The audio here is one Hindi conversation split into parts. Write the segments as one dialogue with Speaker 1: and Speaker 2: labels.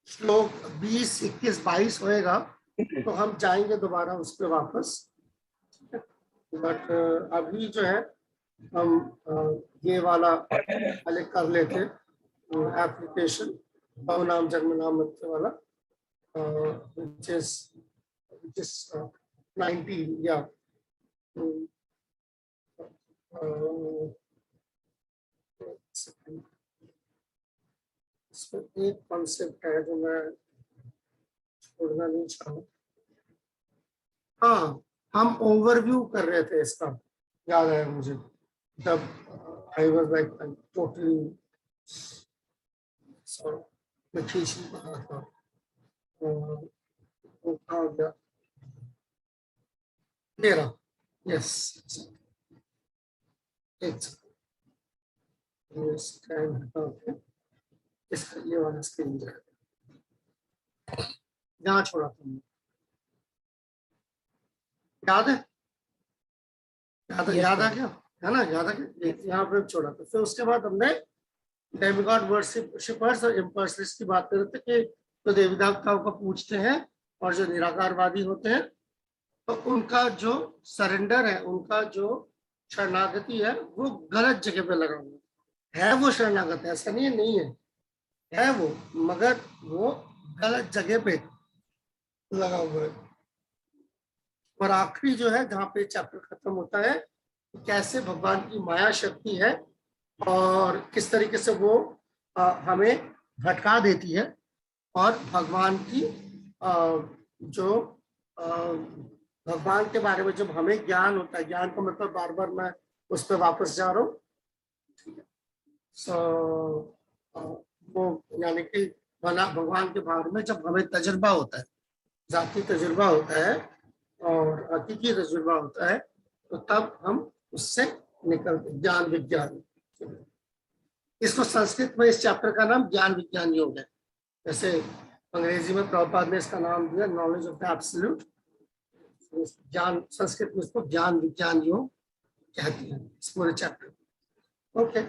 Speaker 1: श्लोक 20, 21, 22 होएगा तो हम जाएंगे दोबारा उस पर वापस। बट अभी जो है हम ये वाला पहले कर लेते एप्लीकेशन भाव नाम जन्म नाम मृत्यु वाला, which is 19 या इसमें एक कॉन्सेप्ट है जो मैं छोड़ना नहीं चाहूँ। हाँ, हम ओवरव्यू कर रहे थे इसका, याद आया मुझे, जब आई वाज लाइक टोटली मैं खींच नहीं पा रहा था, वो कहा गया मेरा, यस इसका ये वाला स्क्रीन जाएगा, जहाँ छोड़ा था, याद है? याद आ गया है ना? याद आ गया, यहाँ पे छोड़ा था। फिर उसके बाद हमने डेमिगॉड वर्शिपर्स और इम्पर्सनलिस्ट की बात कर रहे थे कि तो देवी देवताओं को पूछते हैं और जो निराकारवादी होते हैं तो उनका जो सरेंडर है, उनका जो शरणागति है वो गलत जगह पे लगा हुआ है। वो शरणागत है, ऐसा नहीं है वो, मगर वो गलत जगह पे लगा हुआ है। और आखिरी जो है जहाँ पे चैप्टर खत्म होता है, कैसे भगवान की माया शक्ति है और किस तरीके से वो हमें भटका देती है, और भगवान की जो भगवान के बारे में जब हमें ज्ञान होता है, ज्ञान का मतलब बार बार मैं उस पर वापस जा रहा हूँ, वो यानी कि भगवान के बारे में जब हमें तजुर्बा होता है, जाती तजुर्बा होता है और हकीकी तजुर्बा होता है, तो तब हम उससे निकलते ज्ञान विज्ञान। इसको संस्कृत में इस चैप्टर का नाम ज्ञान विज्ञान योग है, जैसे अंग्रेजी में प्रभुपाद ने इसका नाम दिया नॉलेज ऑफ द एब्सोल्यूट। ज्ञान, संस्कृत में इसको ज्ञान विज्ञान योग कहती है इस पूरे चैप्टर। ओके,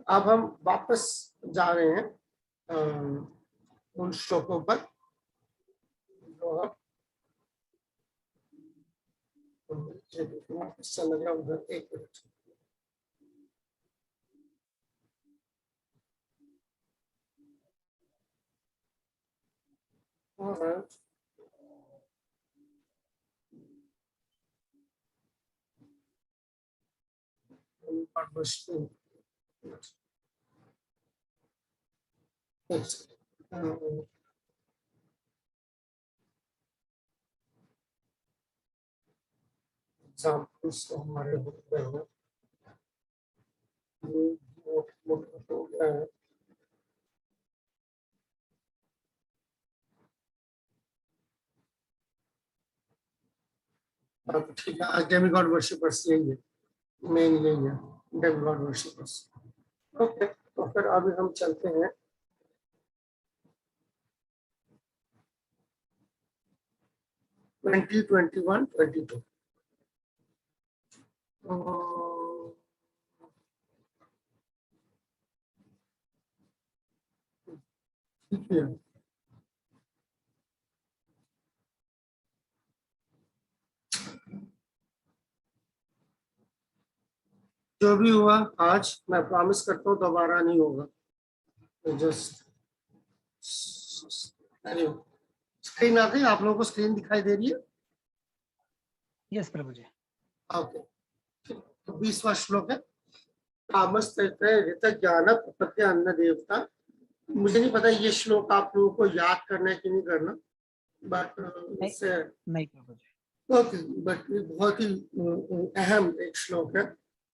Speaker 1: अब हम वापस जा रहे हैं उन श्लोकों पर जो चल गया उधर। एक मिनट, एग्जाम्पल्स तो हमारे हो गए हैं, हो गया है। ठीक है, डेमिगॉड वर्शिपर्स यही है, मेन यही है, डेमिगॉड वर्शिपर्स। ओके, तो फिर अभी हम चलते हैं 20, 21, 22। ठीक है, जो भी हुआ आज, मैं प्रॉमिस करता हूँ दोबारा नहीं होगा। जस्ट स्क्रीन आ गई आप लोगों को? स्क्रीन दिखाई दे रही है?
Speaker 2: यस प्रभु जी।
Speaker 1: ओके, तो 20वां श्लोक है, कामस्तैत्र ज्ञान प्रपत्ति अन्न देवता। मुझे नहीं पता ये श्लोक आप लोगों को याद करना है कि नहीं करना, बट
Speaker 2: नहीं प्रभु जी।
Speaker 1: ओके, बट बहुत ही अहम एक श्लोक है,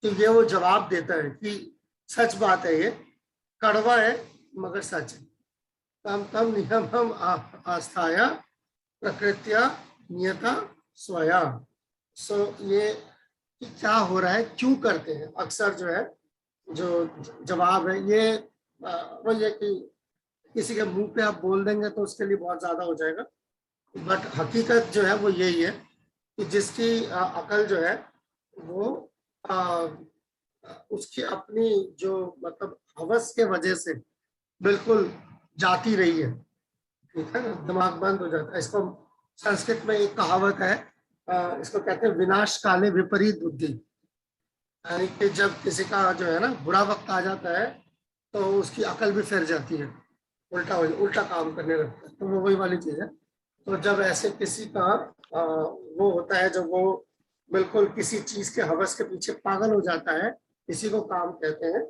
Speaker 1: तो ये वो जवाब देता है कि सच बात है, ये कड़वा है मगर सच है। तम तम नियमम आस्थाया प्रकृत्या नियता स्वया। सो ये कि क्या हो रहा है, क्यों करते हैं, अक्सर जो है जो जवाब है ये वो ये कि किसी के मुंह पे आप बोल देंगे तो उसके लिए बहुत ज्यादा हो जाएगा, बट हकीकत जो है वो यही है कि जिसकी अकल जो है वो उसकी अपनी जो मतलब हवस के वजह से बिल्कुल जाती रही है, ठीक है ना, दिमाग बंद हो जाता है। इसको संस्कृत में एक कहावत है, इसको कहते हैं विनाश काले विपरीत बुद्धि। यानी कि जब किसी का जो है ना बुरा वक्त आ जाता है तो उसकी अकल भी फिर जाती है, उल्टा काम करने लगता है। तो वो वही वाली चीज है। तो जब ऐसे किसी का वो होता है, जब वो बिल्कुल किसी चीज के हवस के पीछे पागल हो जाता है, इसी को काम कहते हैं।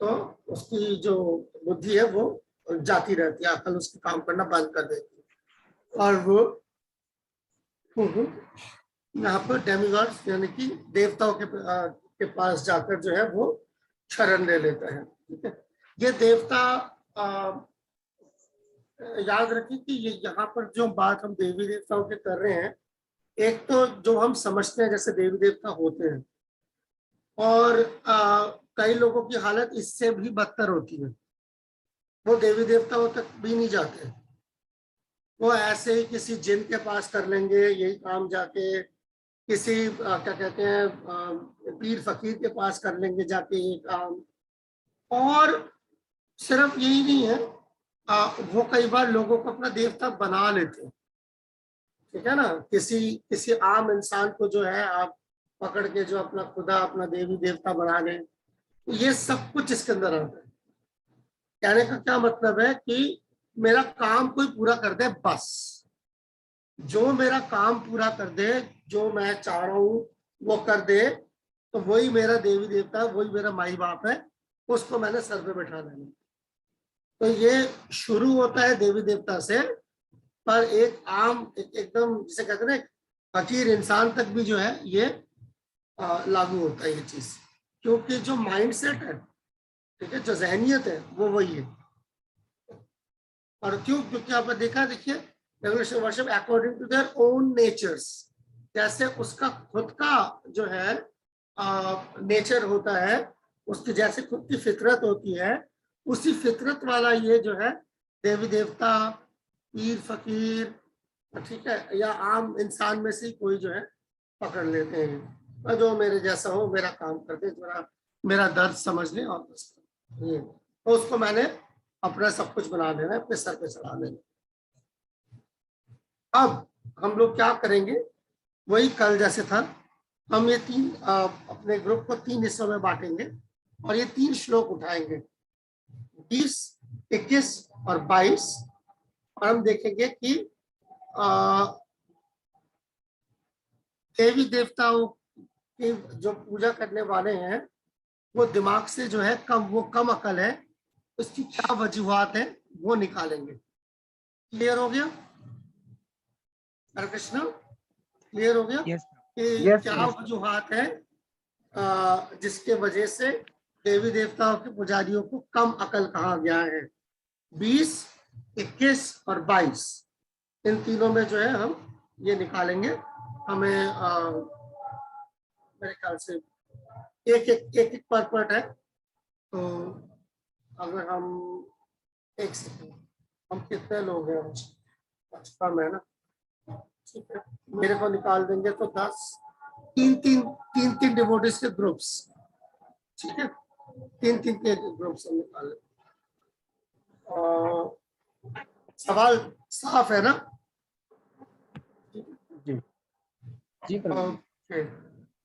Speaker 1: तो उसकी जो बुद्धि है वो जाती रहती है, अकल उसकी काम करना बंद कर देती है। और वो यहाँ पर डेमिगॉड्स यानी कि देवताओं के पास जाकर जो है वो शरण ले लेता है, ठीक है। ये देवता याद रखिए कि ये यहाँ पर जो बात हम देवी देवताओं के कर रहे हैं, एक तो जो हम समझते हैं जैसे देवी देवता होते हैं, और कई लोगों की हालत इससे भी बदतर होती है। वो देवी देवताओं तक भी नहीं जाते, वो ऐसे ही किसी जिन के पास कर लेंगे यही काम, जाके किसी क्या कहते हैं पीर फकीर के पास कर लेंगे जाके ये काम। और सिर्फ यही नहीं है, वो कई बार लोगों को अपना देवता बना लेते हैं, ठीक है ना। किसी किसी आम इंसान को जो है आप पकड़ के जो अपना खुदा अपना देवी देवता बना दें, ये सब कुछ इसके अंदर आता है। कहने का क्या मतलब है कि मेरा काम कोई पूरा कर दे, बस जो मेरा काम पूरा कर दे, जो मैं चाह रहा हूं वो कर दे, तो वही मेरा देवी देवता है, वही मेरा माई बाप है, उसको मैंने सर पे बैठा लेना। तो ये शुरू होता है देवी देवता से, पर एक आम एकदम जिसे कहते हैं ना फकीर इंसान तक भी जो है ये लागू होता है ये चीज। क्योंकि जो माइंडसेट है, ठीक है, जो जहनियत है वो वही है। और क्यों? क्योंकि आपने देखा, देखिए revolution worship according to their own natures, जैसे उसका खुद का जो है नेचर होता है, उसकी जैसे खुद की फितरत होती है, उसी फितरत वाला ये जो है देवी देवता, पीर फकीर, ठीक है, या आम इंसान में से कोई जो है पकड़ लेते हैं, जो मेरे जैसा हो, मेरा काम कर दे, मेरा दर्द समझ ले, और बस ये तो उसको मैंने अपना सब कुछ बना लेना है, अपने सर पे चढ़ा लेना। अब हम लोग क्या करेंगे, वही कल जैसे था, हम ये अपने ग्रुप को 3 हिस्सों में बांटेंगे और ये 3 श्लोक उठाएंगे, 20, 21 और 22, और हम देखेंगे कि देवी देवताओं की जो पूजा करने वाले हैं वो दिमाग से जो है कम अकल है, उसकी क्या वजूहात है वो निकालेंगे। क्लियर हो गया? हरे कृष्ण, क्लियर हो गया
Speaker 2: यस
Speaker 1: कि क्या वजूहात है जिसके वजह से देवी देवताओं के पुजारियों को कम अकल कहा गया है। 20, 21 और 22, इन तीनों में जो है हम ये निकालेंगे। हमें मेरे ख्याल से एक पर पार्ट है, तो अगर हम एक सेकंड, हम कितने लोग हैं, 55 है ना, ठीक है, मेरे को निकाल देंगे तो 10, तीन डिवोटिस के ग्रुप्स, ठीक है, तीन के ग्रुप्स हम निकाले। और सवाल साफ है ना?
Speaker 2: जी जी
Speaker 1: ओके,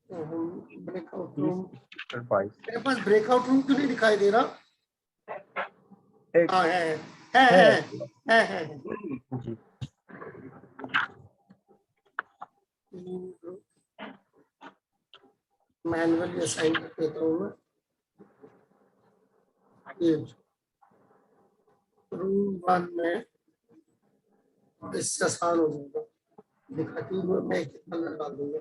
Speaker 1: तो हम ब्रेकआउट रूम, मेरे पास ब्रेकआउट रूम क्यों नहीं दिखाई दे रहा? हाँ है।
Speaker 2: जी
Speaker 1: मैनुअली असाइन कर देता हूँ मैं। ये रूम 1 में इससे आसान हो जाएगा, दिखाती हूँ मैं, कितना लगा दूंगा।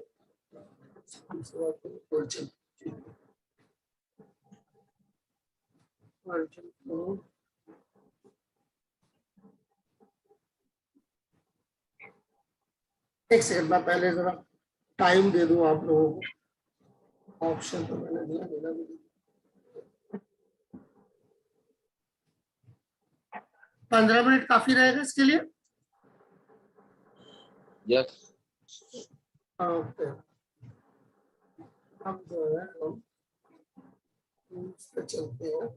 Speaker 1: एक सेकंड, मैं पहले जरा टाइम दे दूं आप लोगों को। ऑप्शन तो मैंने दिया, देना भी 15 मिनट काफी रहेगा इसके लिए।
Speaker 3: यस
Speaker 1: ओके, अब जो है हम इस पे चलते हैं।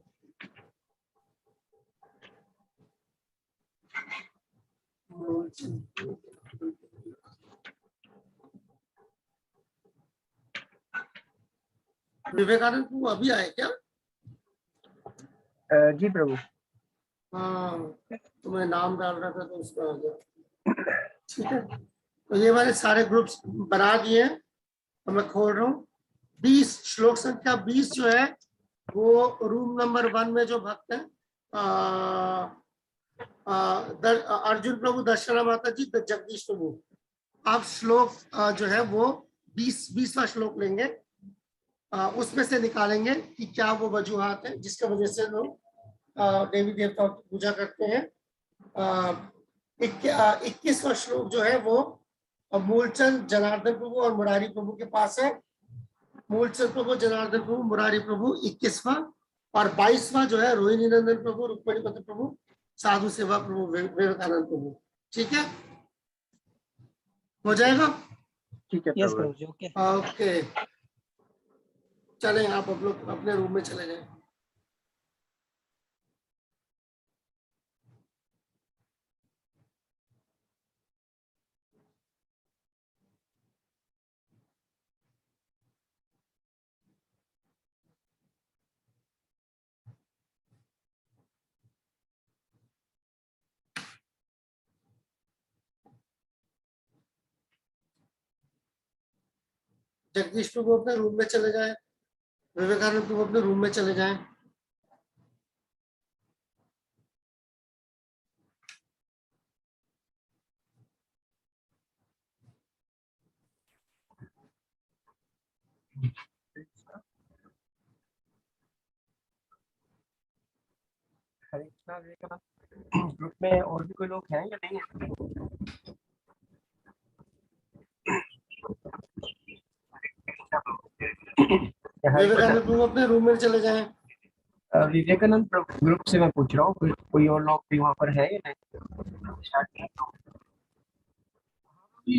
Speaker 1: विवेकानंद वो अभी आए क्या?
Speaker 2: जी प्रभु।
Speaker 1: हाँ, तो मैं नाम डाल रहा था तो उसका आ गया। ठीक है, तो ये मैंने सारे ग्रुप्स बना दिए हैं, तो मैं खोल रहा हूँ। 20 श्लोक संख्या 20 जो है वो रूम नंबर 1 में जो भक्त है अर्जुन प्रभु, दर्शना माता जी, जगदीश प्रभु, आप श्लोक जो है वो 20वां श्लोक लेंगे, उसमें से निकालेंगे कि क्या वो वजूहात है जिसके वजह से लोग देवी देवताओं की पूजा करते हैं। 21वां श्लोक जो है वो मूलचंद, जनार्दन प्रभु और मुरारी प्रभु के पास है। मूलचंद प्रभु, जनार्दन प्रभु, मुरारी प्रभु 21वां, और 22वां जो है रोहिणी नंदन प्रभु, रुक्मणीपति प्रभु, साधु सेवा प्रभु, विवेकानंद प्रभु। ठीक है, हो जाएगा?
Speaker 2: ठीक है
Speaker 3: यस
Speaker 2: प्रभु।
Speaker 3: प्रभु जी, ओके।
Speaker 1: ओके, चलें आप लोग अपने रूम में चले जाएं। जगदीश प्रभु अपने रूम में चले जाएं, विवेकानंद प्रभु अपने रूम में चले जाएं।
Speaker 2: हरे कृष्णा विवेकानंद ग्रुप में और भी कोई लोग हैं या नहीं है?
Speaker 1: विवेकानंद प्रभु अपने रूम में चले जाएं।
Speaker 2: विवेकानंद ग्रुप से मैं पूछ रहा हूँ, कोई और लोग भी वहाँ पर है या नहीं?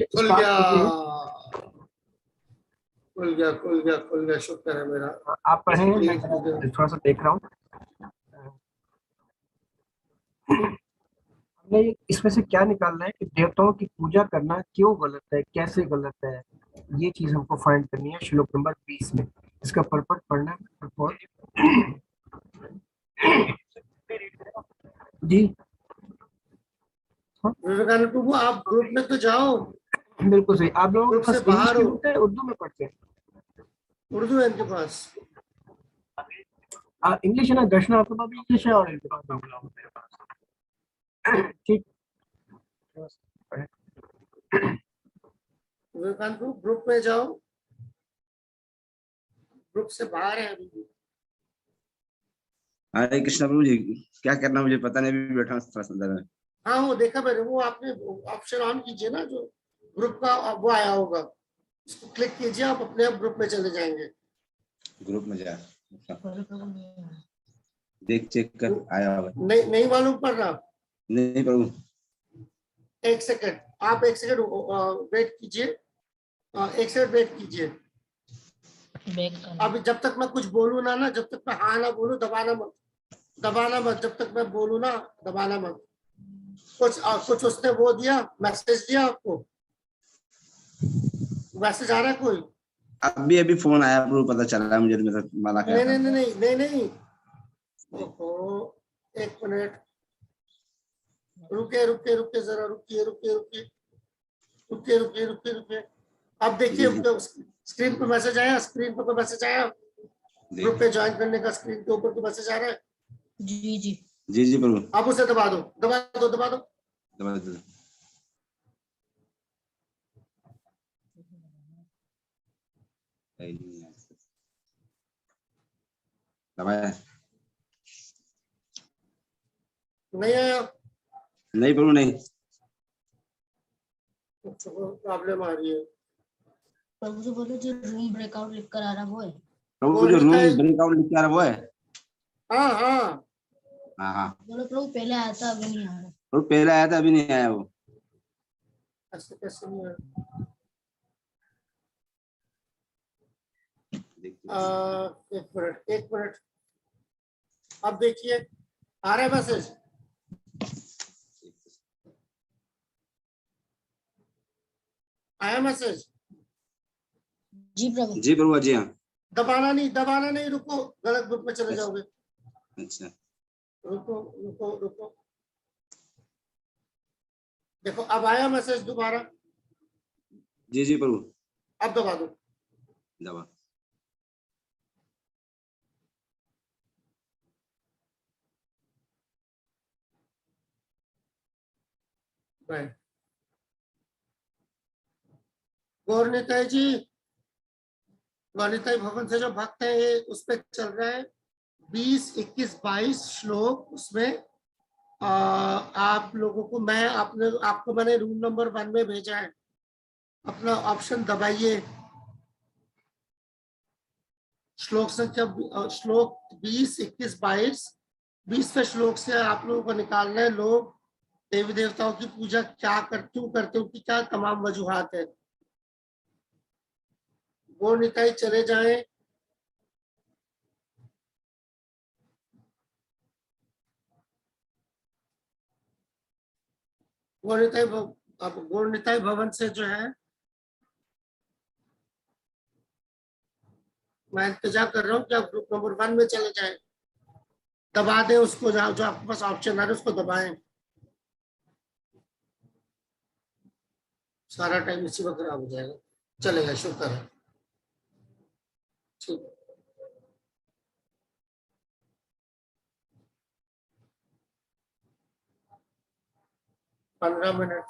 Speaker 1: खुल गया, खुल गया, खुल गया, खुल गया, शुक्र है मेरा।
Speaker 2: आप पढ़े, मैं थोड़ा सा देख रहा हूँ। हमने इसमें से क्या निकालना है कि देवताओं की पूजा करना क्यों गलत है, कैसे गलत है, ये चीज हमको फाइंड करनी है श्लोक नंबर 20 में। इसका पर्पट पढ़ना है। पर्पट जी
Speaker 1: विवेकानंद प्रभु आप ग्रुप में तो जाओ।
Speaker 2: बिल्कुल सही। आप लोग
Speaker 1: ग्रुप से
Speaker 2: बस इंग्लिश
Speaker 1: बाहर
Speaker 2: में
Speaker 1: हो।
Speaker 2: पढ़ते हैं, उर्दू में पढ़ते हैं?
Speaker 1: उर्दू है इनके पास।
Speaker 2: इंग्लिश है ना, दर्शना आपके पास भी इंग्लिश है और इनके पास भी। ठीक।
Speaker 1: विवेकानंद प्रभु ग्रुप में जाओ, ग्रुप से बाहर है अभी भी।
Speaker 4: हरे कृष्णा प्रभु जी, क्या करना मुझे पता नहीं, अभी बैठा हूँ थोड़ा सा अंदर में।
Speaker 1: हाँ वो देखा मैंने, वो आपने ऑप्शन ऑन कीजिए ना, जो ग्रुप का वो आया होगा, उसको क्लिक कीजिए, आप अपने आप ग्रुप में चले जाएंगे।
Speaker 4: ग्रुप में जा, देख चेक कर आया होगा।
Speaker 1: नहीं मालूम पड़ रहा?
Speaker 4: नहीं प्रभु।
Speaker 1: एक सेकंड, आप एक सेकंड वेट कीजिए, एक सेकंड वेट कीजिए। अभी जब तक मैं कुछ बोलूँ ना, जब तक मैं हाँ ना बोलूँ, दबाना मत, जब तक मैं बोलूँ ना दबाना मत। कुछ उसने वो दिया, मैसेज दिया आपको? मैसेज आ रहा है कोई?
Speaker 4: अभी फोन आया प्रभु, पता चल रहा है मुझे, तो माला क्या था।
Speaker 1: नहीं। ओहो, एक मिनट, रुके जरा, रुकिए। अब देखिए स्क्रीन पे मैसेज आया, ग्रुप पे ज्वाइन करने का स्क्रीन के ऊपर तो मैसेज आ रहा है।
Speaker 4: जी प्रभु।
Speaker 1: आप उसे दबा दो।
Speaker 4: दबा दो। दबाया
Speaker 1: नहीं आया?
Speaker 4: नहीं प्रभु, नहीं।
Speaker 1: प्रॉब्लम आ रही है।
Speaker 5: प्रभु जी बोलो, जो रूम ब्रेकआउट लिख कर आ रहा वो है?
Speaker 4: प्रभु जो रूम ब्रेकआउट लिख के आ रहा वो है? हाँ।
Speaker 5: बोलो प्रभु, पहले आया था अभी नहीं आ रहा।
Speaker 4: प्रभु पहले आया था, अभी नहीं आया वो।
Speaker 1: ऐसे कैसे नहीं आया? एक मिनट, अब देखिए आ रहा है मैसेज। आया मैसेज?
Speaker 5: जी प्रभु।
Speaker 4: जी प्रभु जी हाँ।
Speaker 1: दबाना नहीं, रुको, गलत ग्रुप में चले जाओगे।
Speaker 4: अच्छा
Speaker 1: रुको रुको रुको, देखो अब आया मैसेज दोबारा,
Speaker 4: जी जी प्रभु।
Speaker 1: अब दबा दो।
Speaker 4: दबा।
Speaker 1: राइट। गौरनिताई जी, गौरनिताई भवन से जो भक्त है ये उस पे चल रहा है 20, 21, 22 श्लोक। उसमें आप लोगों को आपको मैंने रूम नंबर 1 में भेजा है, अपना ऑप्शन दबाइए। श्लोक संख्या श्लोक 20, 21, 22, 20वें श्लोक से आप लोगों को निकालना है लोग देवी देवताओं की पूजा क्यों करते हो, कि क्या तमाम वजूहात है। वो निताई चले जाएं। अब गौरनिताई भवन से जो है मैं इंतजार कर रहा हूँ कि आप ग्रुप नंबर 1 में चले जाएं। दबा दें उसको, जो आपके पास ऑप्शन आ रहा है उसको दबाएं। सारा टाइम इसी में खराब हो जाएगा। चलेगा, शुक्र है। ठीक। 15 मिनट।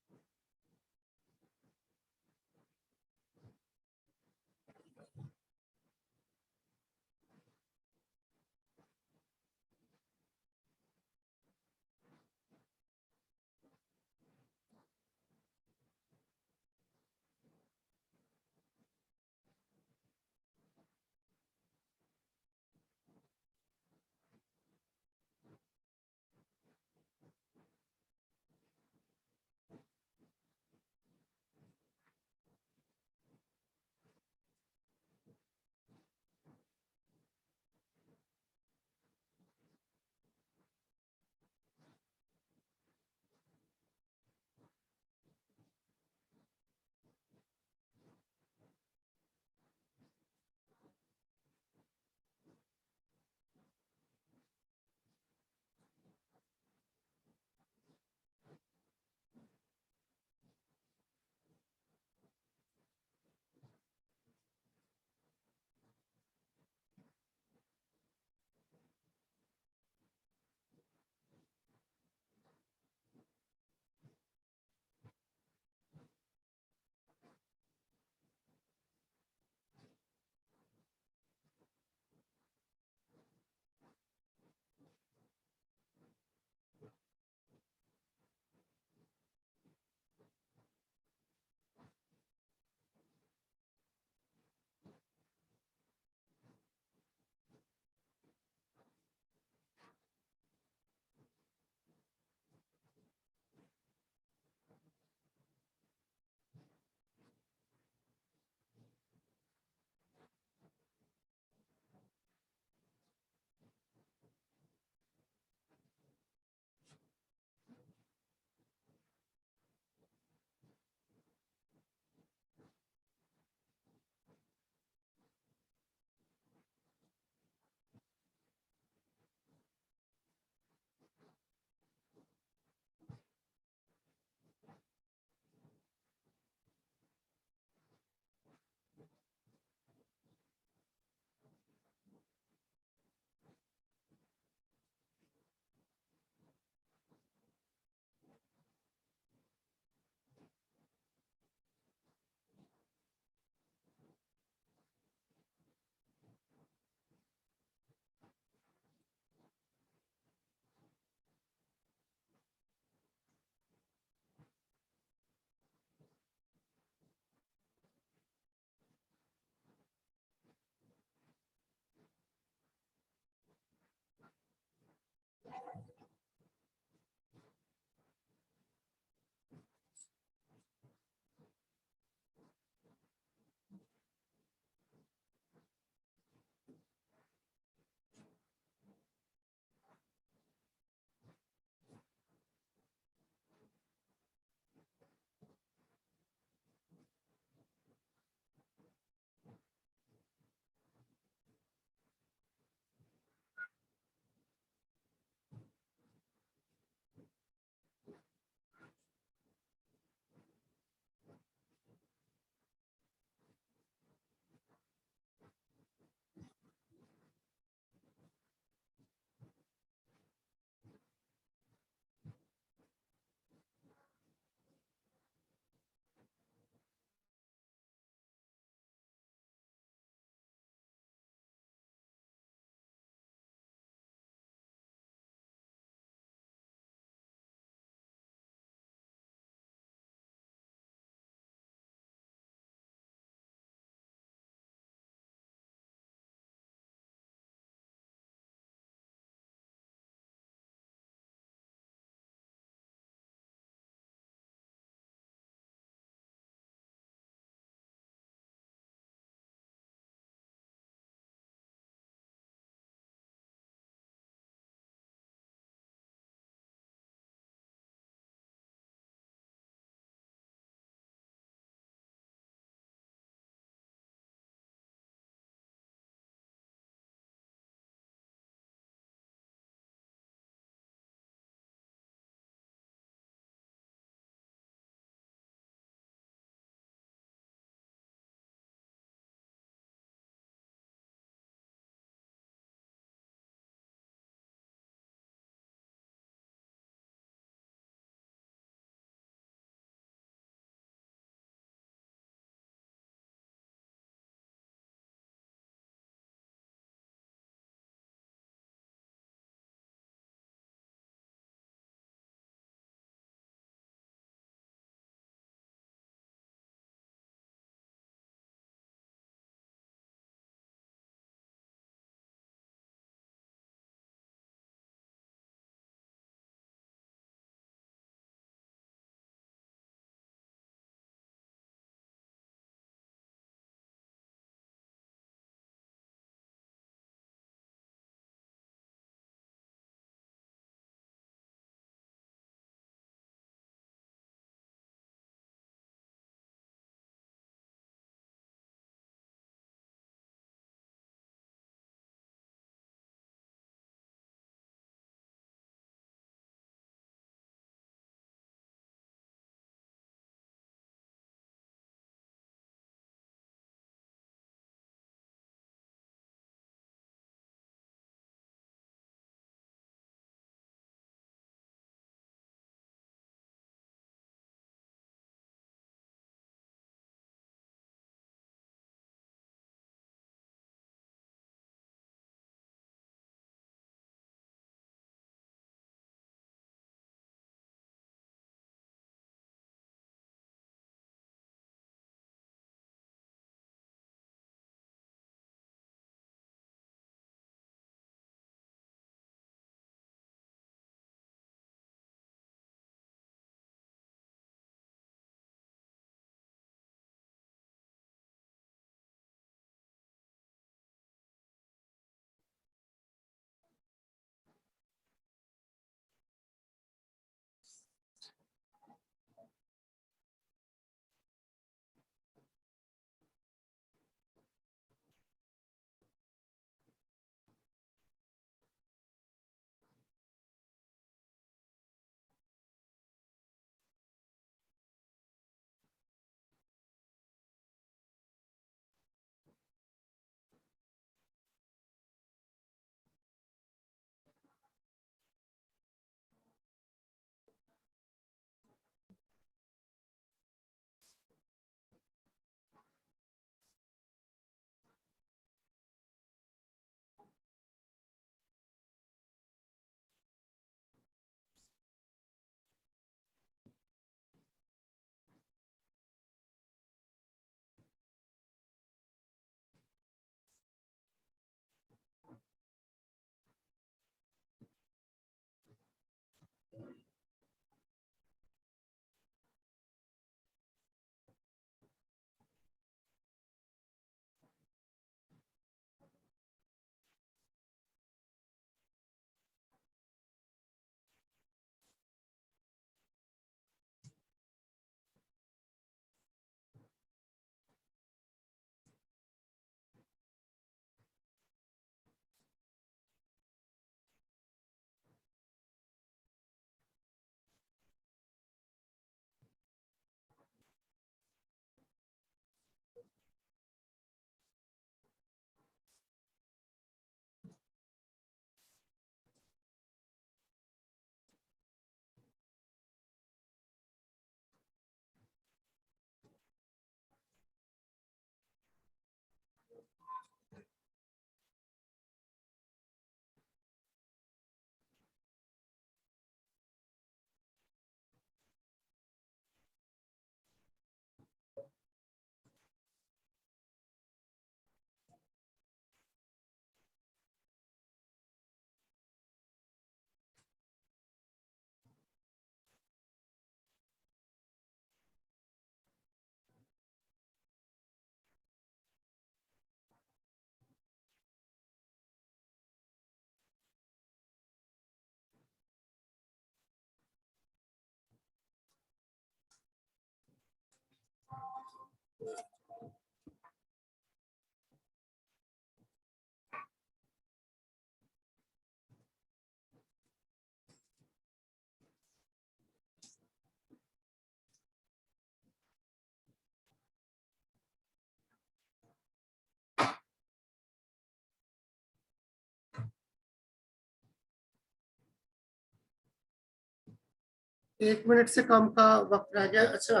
Speaker 1: एक मिनट से कम का वक्त रह गया। अच्छा,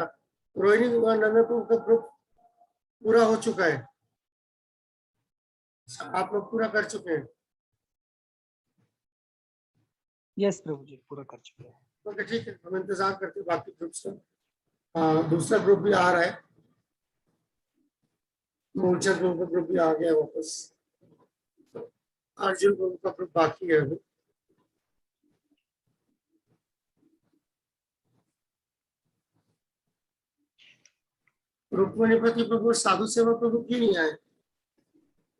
Speaker 1: रोहिणी नंदनपुर का ग्रुप पूरा हो चुका है, आप लोग पूरा कर चुके हैं?
Speaker 2: यस प्रभु जी, पूरा कर चुके हैं।
Speaker 1: ओके, ठीक है, हम इंतजार करते हैं बाकी ग्रुप्स का। दूसरा ग्रुप भी आ रहा है, मूलचंद ग्रुप का ग्रुप भी आ गया है वापस। अर्जुन ग्रुप का ग्रुप बाकी है अभी। रुक्मणीपति प्रभु साधु सेवा प्रभु क्यों नहीं आए?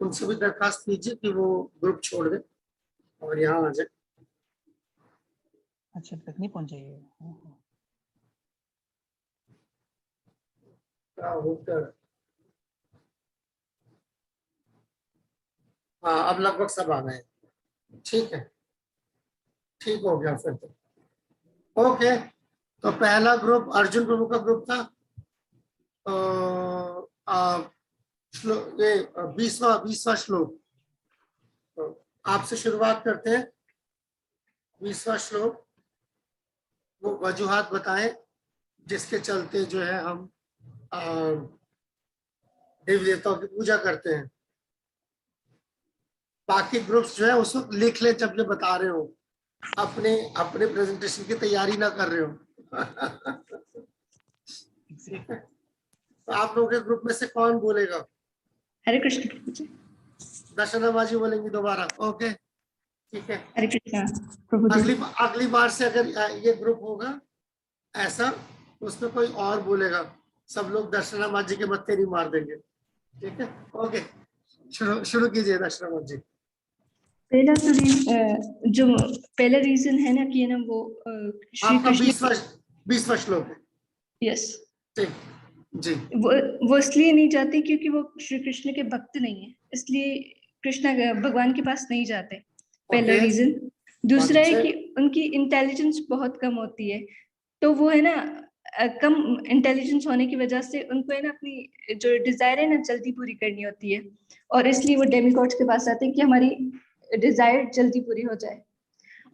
Speaker 1: उनसे भी दरखास्त कीजिए कि वो ग्रुप छोड़ दे और यहाँ आ जाए।
Speaker 2: अच्छा, तक नहीं पहुंचे ये।
Speaker 1: क्या होकर, हाँ अब लगभग सब आ गए। ठीक है, ठीक हो गया फिर तो। ओके, तो पहला ग्रुप अर्जुन प्रभु का ग्रुप था। श्लोक ये 20वां श्लोक, तो आपसे शुरुआत करते हैं। 20वां श्लोक, वो वजूहात बताएं जिसके चलते जो है हम देवी देवताओं की पूजा करते हैं। बाकी ग्रुप्स जो है उस वक्त लिख ले जब ये बता रहे हो, अपने अपने प्रेजेंटेशन की तैयारी ना कर रहे हो। ठीक है, तो आप लोगों के ग्रुप में से कौन बोलेगा?
Speaker 3: हरे कृष्ण प्रभु जी।
Speaker 1: दर्शना जी बोलेंगी दोबारा। ओके, ठीक है।
Speaker 3: हरे कृष्ण प्रभु जी।
Speaker 1: अगली बार से अगर ये ग्रुप होगा ऐसा, उसमें कोई और बोलेगा, सब लोग दर्शना जी के मत्थे नहीं मार देंगे। ठीक है, ओके, शुरू कीजिए दर्शना जी।
Speaker 3: पहला तो जो पहला रीजन है ना कि ना वो श्री
Speaker 1: आपका
Speaker 3: कृष्ण
Speaker 1: 20वां श्लोक है।
Speaker 3: यस,
Speaker 1: ठीक जी।
Speaker 3: वो इसलिए नहीं जाते क्योंकि वो श्री कृष्ण के भक्त नहीं है, इसलिए कृष्ण भगवान के पास नहीं जाते, पहला रीजन। दूसरा है कि उनकी इंटेलिजेंस बहुत कम होती है, तो वो है ना कम इंटेलिजेंस होने की वजह से उनको है ना अपनी जो डिजायर है ना जल्दी पूरी करनी होती है, और इसलिए वो डेमिगॉड्स के पास आते हैं कि हमारी डिजायर जल्दी पूरी हो जाए।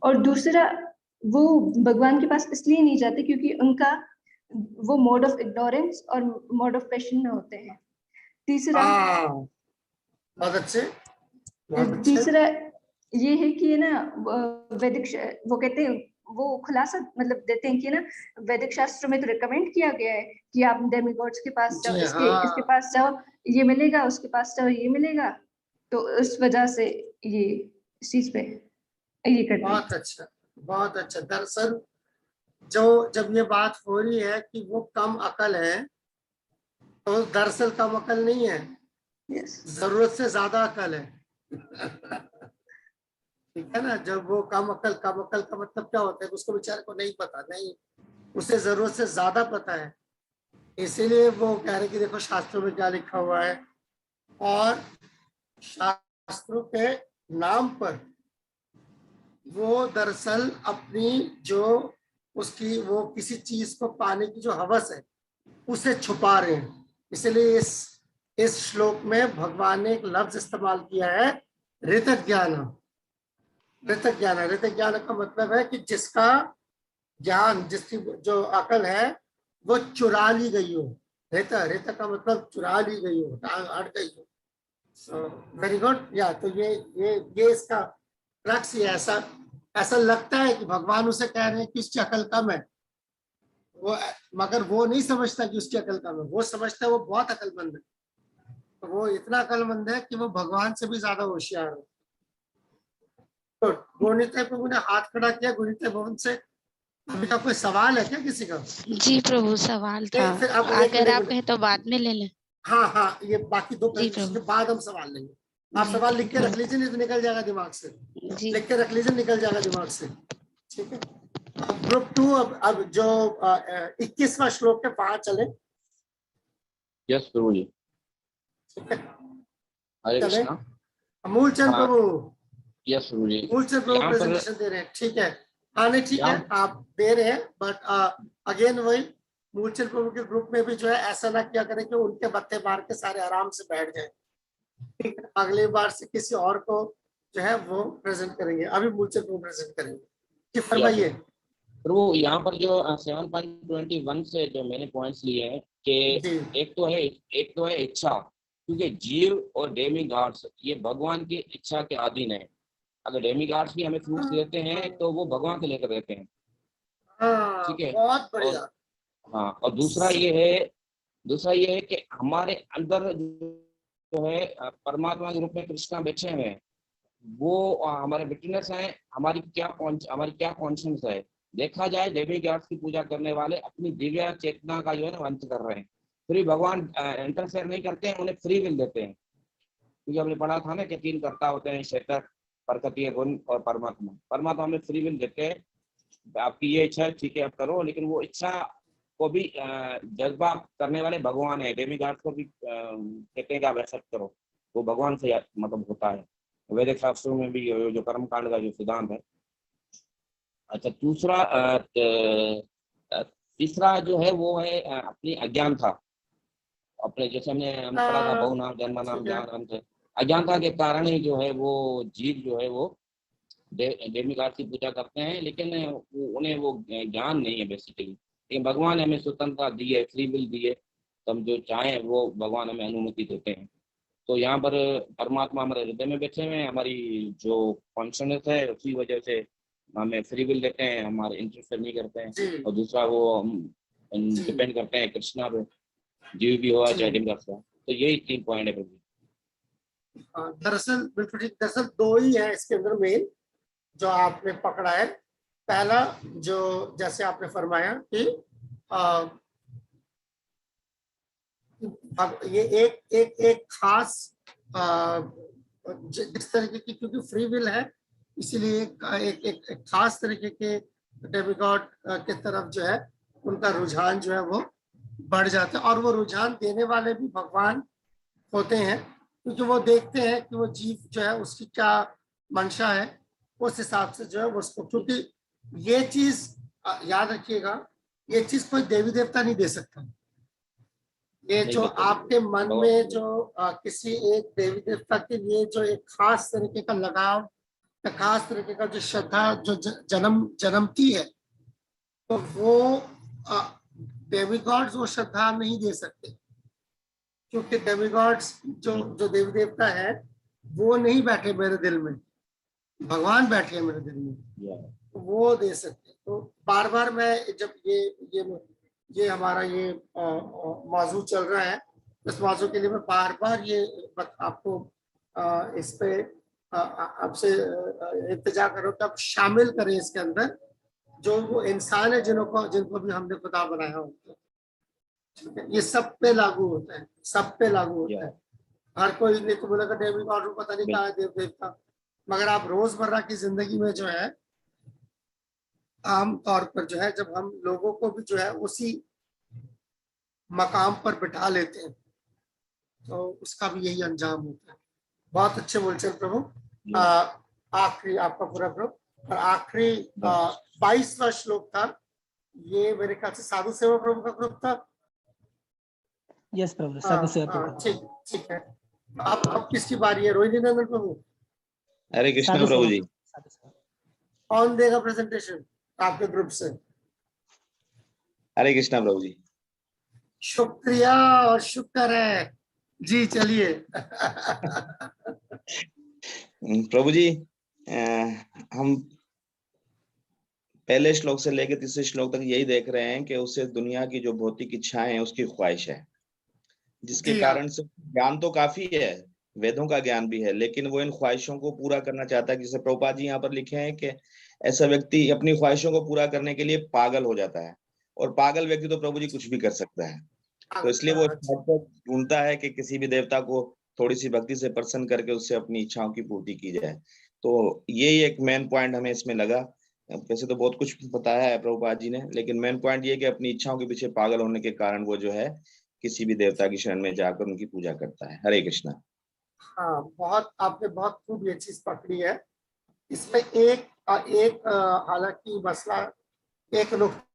Speaker 3: और दूसरा, वो भगवान के पास इसलिए नहीं जाते क्योंकि उनका वो मोड ऑफ इग्नोरेंस और मोड ऑफ पैशन में होते हैं। तीसरा,
Speaker 1: बहुत अच्छे।
Speaker 3: तीसरा ये है कि ना वैदिक, वो कहते हैं, वो खुलासा मतलब देते हैं कि ना वैदिक शास्त्रों में तो रिकमेंड किया गया है कि आप डेमिगॉड्स के पास जाओ, इसके पास जाओ ये मिलेगा, उसके पास जाओ ये मिलेगा, तो उस वजह से ये इस चीज पे ये करते हैं।
Speaker 1: बहुत अच्छा, बहुत अच्छा। दरअसल जब ये बात हो रही है कि वो कम अकल है, तो दरअसल कम अकल नहीं है, जरूरत से ज्यादा अकल है। ठीक है ना, जब वो कम अकल का मतलब क्या होता है, उसको बेचारे को नहीं पता, नहीं, उसे जरूरत से ज्यादा पता है, इसीलिए वो कह रहे कि देखो शास्त्रों में क्या लिखा हुआ है, और शास्त्रों के नाम पर वो दरअसल अपनी जो उसकी वो किसी चीज को पाने की जो हवस है उसे छुपा रहे हैं। इसलिए इस श्लोक में भगवान ने एक लफ्ज इस्तेमाल किया है, ऋतक ज्ञान। ऋतक ज्ञान, ऋतक ज्ञान का मतलब है कि जिसका ज्ञान, जिसकी जो अकल है वो चुरा ली गई हो। ऋतक का मतलब चुरा ली गई हो, हट गई हो। Very good. या तो ये इसका क्रक्स ही ऐसा लगता है कि भगवान उसे कह रहे हैं कि उसकी अकल कम है, वो, मगर वो नहीं समझता कि उसकी अकल कम है, वो समझता है वो बहुत अकलमंद है। तो वो इतना अकलमंद है कि वो भगवान से भी ज्यादा होशियार है। तो गुणित प्रभु ने हाथ खड़ा किया। गुणित भवन से अभी का कोई सवाल है क्या किसी का?
Speaker 6: जी प्रभु, सवाल था,
Speaker 1: फिर अब
Speaker 6: अगर आप कहें तो बाद में ले लें।
Speaker 1: हाँ, ये बाकी दो प्रश्न के बाद हम सवाल लेंगे। आप सवाल लिख के रख लीजिए, नहीं तो निकल जाएगा दिमाग से। लिख के रख लीजिए, निकल जाएगा दिमाग से। ठीक है, ग्रुप 2 अब जो 21वां श्लोक है वहां चले।
Speaker 7: यस प्रभु जी।
Speaker 1: ठीक है,
Speaker 7: हरे
Speaker 1: चले
Speaker 7: कृष्णा।
Speaker 1: मूल चंद
Speaker 7: हाँ।
Speaker 1: प्रभु,
Speaker 7: यस प्रभु जी।
Speaker 1: मूल चंद प्रभु
Speaker 7: यहाँ पर
Speaker 1: प्रेजेंटेशन दे रहे हैं, ठीक है। हाँ नहीं ठीक है,
Speaker 7: यहाँ
Speaker 1: आप दे रहे हैं, बट अगेन वही मूलचंद प्रभु के ग्रुप में भी जो है ऐसा ना किया करें कि उनके बत्ते मार के सारे आराम से बैठ जाए, ठीक है। अगली बार से किसी और को जो है वो प्रेजेंट करेंगे, अभी मूलचंद प्रभु प्रेजेंट करेंगे। जी फरमाइए
Speaker 7: प्रभु। यहाँ पर जो 7.21 से जो मैंने पॉइंट्स लिए हैं कि
Speaker 1: जी।
Speaker 7: एक तो है इच्छा, क्योंकि जीव और डेमी गॉड्स ये भगवान की इच्छा के अधीन है। अगर डेमी गॉड्स भी हमें फ्रूट्स देते हैं तो वो भगवान से लेकर देते हैं,
Speaker 1: हाँ
Speaker 7: ठीक है।
Speaker 1: बहुत
Speaker 7: और
Speaker 1: बढ़िया।
Speaker 7: हाँ, और दूसरा ये है कि हमारे अंदर जो है परमात्मा के रूप में कृष्णा बैठे हुए हैं, वो हमारे विटनेस हैं। हमारी क्या कॉन्शियस है। देखा जाए देवी गॉड्स की पूजा करने वाले अपनी दिव्य चेतना का जो है ना वंच कर रहे हैं, फिर भी भगवान इंटरफेयर नहीं करते हैं, उन्हें फ्री विल देते हैं। क्योंकि हमने पढ़ा था ना कि 3 कर्ता होते हैं, क्षेत्र, प्रकृति, गुण और परमात्मा। परमात्मा हमें फ्री विल देते हैं, आपकी ये इच्छा है ठीक है आप करो, लेकिन वो इच्छा को भी जज्बा करने वाले भगवान है। डेमी गॉड्स को भी कहते हैं कि आप एक्सेप्ट करो, वो भगवान से मतलब होता है। वैदिक शास्त्रों में भी जो कर्म कांड का जो सिद्धांत है। अच्छा, तीसरा जो है वो है अपनी अज्ञानता। अपने जैसे हमने पढ़ा था बहु नाम जन्म नाम ज्ञान अंत। अज्ञानता के कारण ही जो है वो जीव जो है वो देवी गॉड की पूजा करते हैं, लेकिन उन्हें वो ज्ञान नहीं है बेसिकली। लेकिन भगवान ने हमें स्वतंत्रता दी है, फ्री विल दी है, तो हम जो चाहें वो भगवान हमें अनुमति देते हैं। तो यहाँ पर परमात्मा हमारे हृदय में बैठे हुए हैं, हमारी जो कॉन्शियसनेस है उसी वजह से हमें फ्री विल देते हैं, हमारे इंटरफेयर नहीं करते हैं।
Speaker 1: जी
Speaker 7: और दूसरा वो हम डिपेंड करते हैं कृष्णा पे, जीव भी हुआ चाहे डिम करता। तो यही 3 पॉइंट है प्रभु।
Speaker 1: हाँ, दरअसल बिल्कुल ठीक, दरअसल 2 ही है इसके अंदर मेन जो आपने पकड़ा है। पहला जो जैसे आपने फरमाया कि अब ये एक खास जिस तरीके की, क्योंकि फ्री विल है इसीलिए एक खास तरीके के डेमिगॉड की तरफ जो है उनका रुझान जो है वो बढ़ जाता है, और वो रुझान देने वाले भी भगवान होते हैं, क्योंकि वो देखते हैं कि वो जीव जो है उसकी क्या मंशा है, उस हिसाब से जो है उसको, क्योंकि ये चीज याद रखिएगा, ये चीज कोई देवी देवता नहीं दे सकता। ये जो आपके मन में जो किसी एक देवी देवता के लिए जो एक खास तरीके का लगाव, खास तरीके का जो श्रद्धा जो जन्मती है, तो वो डेमिगॉड्स वो श्रद्धा नहीं दे सकते, क्योंकि डेमिगॉड्स जो देवी देवता है वो नहीं बैठे मेरे दिल में, भगवान बैठे हैं मेरे दिल में, वो दे सकते। तो बार बार मैं जब ये हमारा ये मौजू चल रहा है, इस मौजू के लिए मैं बार बार ये आपको इस पे आपसे इंतजार करो कि आप शामिल करें इसके अंदर जो वो इंसान है जिनको भी हमने खुदा बनाया होता है। ये सब पे लागू होता है, सब पे लागू होता है। हर कोई ने तो बोला कि डेविड गॉड पता नहीं कहाँ है देव देवता, मगर आप रोजमर्रा की जिंदगी में जो है आम तौर पर जो है जब हम लोगों को भी जो है उसी मकाम पर बिठा लेते हैं तो उसका भी यही अंजाम होता है। बहुत अच्छे मूलचंद प्रभु। आखिरी आपका पूरा ग्रुप और आखिरी 22वां श्लोक था, ये मेरे ख्याल से साधु सेवा प्रभु का ग्रुप था।
Speaker 8: यस प्रभु, साधु सेवा प्रभु।
Speaker 1: ठीक है। अब किसकी बारी है? रोहिणी नंदन प्रभु।
Speaker 4: हरे कृष्ण प्रभु जी।
Speaker 1: कौन देगा प्रेजेंटेशन आपके ग्रुप से?
Speaker 4: हरे कृष्णा प्रभु जी।
Speaker 1: शुक्रिया और शुक्र है जी, चलिए।
Speaker 4: प्रभु जी, हम पहले श्लोक से लेकर तीसरे श्लोक तक यही देख रहे हैं कि उसे दुनिया की जो भौतिक इच्छाएं हैं उसकी ख्वाहिश है, जिसके कारण से ज्ञान तो काफी है, वेदों का ज्ञान भी है, लेकिन वो इन ख्वाहिशों को पूरा करना चाहता है। जैसे प्रभुपाद जी यहाँ पर लिखे हैं कि ऐसा व्यक्ति अपनी ख्वाहिशों को पूरा करने के लिए पागल हो जाता है, और पागल व्यक्ति तो प्रभु जी कुछ भी कर सकता है। तो इसलिए वो ढूंढता है कि किसी भी देवता को थोड़ी सी भक्ति से प्रसन्न करके उससे अपनी इच्छाओं की पूर्ति की जाए। तो यही एक मेन पॉइंट हमें इसमें लगा। वैसे तो बहुत कुछ बताया है प्रभुपाद जी ने, लेकिन मेन पॉइंट ये कि अपनी इच्छाओं के पीछे पागल होने के कारण वो जो है किसी भी देवता की शरण में जाकर उनकी पूजा करता है। हरे कृष्णा।
Speaker 1: हाँ, बहुत आपने बहुत खूब ये चीज पकड़ी है। इसमें एक हालांकि मसला एक नुक्ता